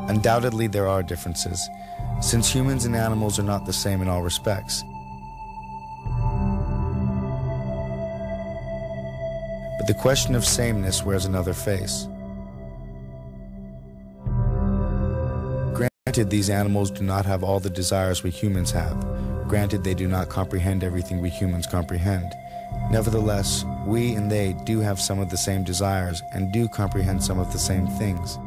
Undoubtedly, there are differences, since humans and animals are not the same in all respects. But the question of sameness wears another face. Granted, these animals do not have all the desires we humans have. Granted, they do not comprehend everything we humans comprehend. Nevertheless, we and they do have some of the same desires and do comprehend some of the same things.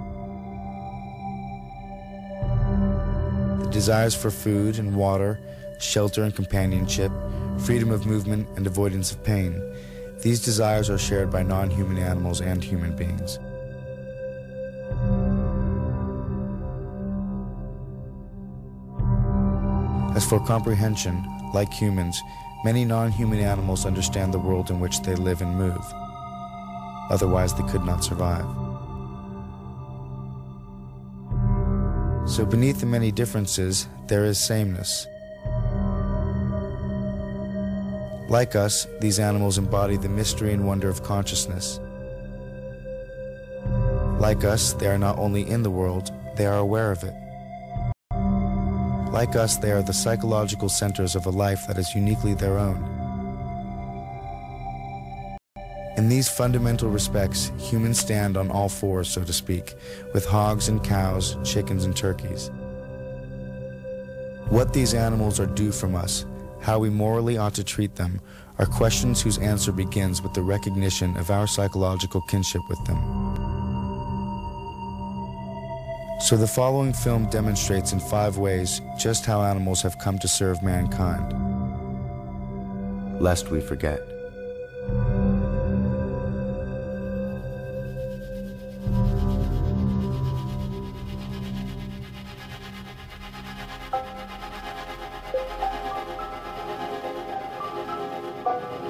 The desires for food and water, shelter and companionship, freedom of movement and avoidance of pain. These desires are shared by non-human animals and human beings. As for comprehension, like humans, many non-human animals understand the world in which they live and move. Otherwise, they could not survive. So beneath the many differences, there is sameness. Like us, these animals embody the mystery and wonder of consciousness. Like us, they are not only in the world, they are aware of it. Like us, they are the psychological centers of a life that is uniquely their own. In these fundamental respects, humans stand on all fours, so to speak, with hogs and cows, chickens and turkeys. What these animals are due from us, how we morally ought to treat them, are questions whose answer begins with the recognition of our psychological kinship with them. So the following film demonstrates in 5 ways just how animals have come to serve mankind. Lest we forget.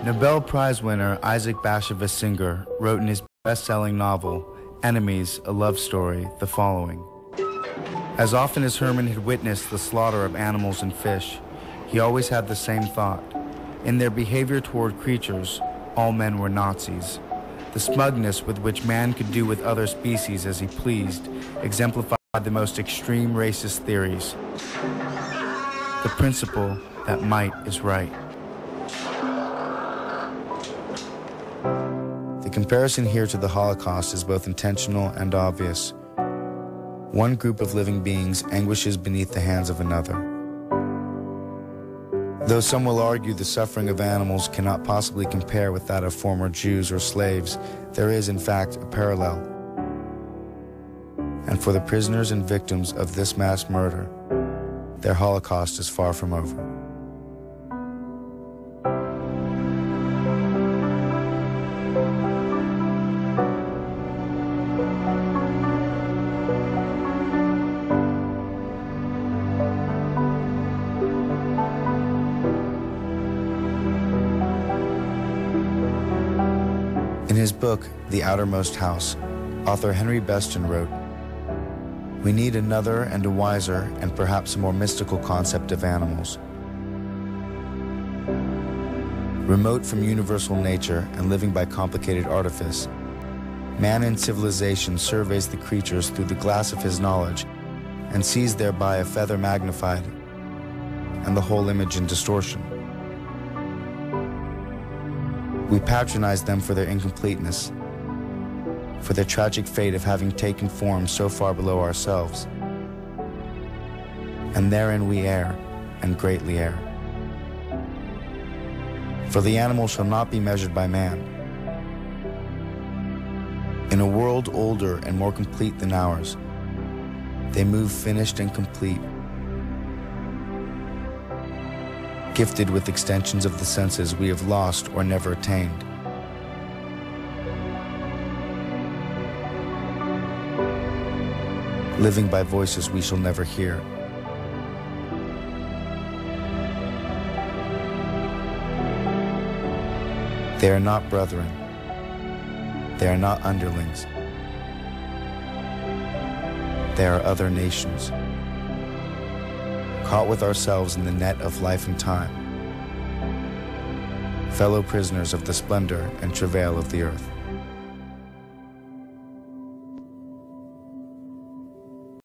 Nobel Prize winner Isaac Bashevis Singer wrote in his best-selling novel, Enemies, a Love Story, the following. As often as Herman had witnessed the slaughter of animals and fish, he always had the same thought. In their behavior toward creatures, all men were Nazis. The smugness with which man could do with other species as he pleased exemplified the most extreme racist theories. The principle that might is right. The comparison here to the Holocaust is both intentional and obvious. One group of living beings anguishes beneath the hands of another. Though some will argue the suffering of animals cannot possibly compare with that of former Jews or slaves, there is in fact a parallel. And for the prisoners and victims of this mass murder, their Holocaust is far from over. In his book, The Outermost House, author Henry Bestin wrote, "We need another and a wiser and perhaps a more mystical concept of animals. Remote from universal nature and living by complicated artifice, man in civilization surveys the creatures through the glass of his knowledge and sees thereby a feather magnified and the whole image in distortion. We patronize them for their incompleteness, for their tragic fate of having taken form so far below ourselves. And therein we err, and greatly err. For the animal shall not be measured by man. In a world older and more complete than ours, they move finished and complete, gifted with extensions of the senses we have lost or never attained. Living by voices we shall never hear. They are not brethren. They are not underlings. They are other nations, caught with ourselves in the net of life and time, fellow prisoners of the splendor and travail of the earth."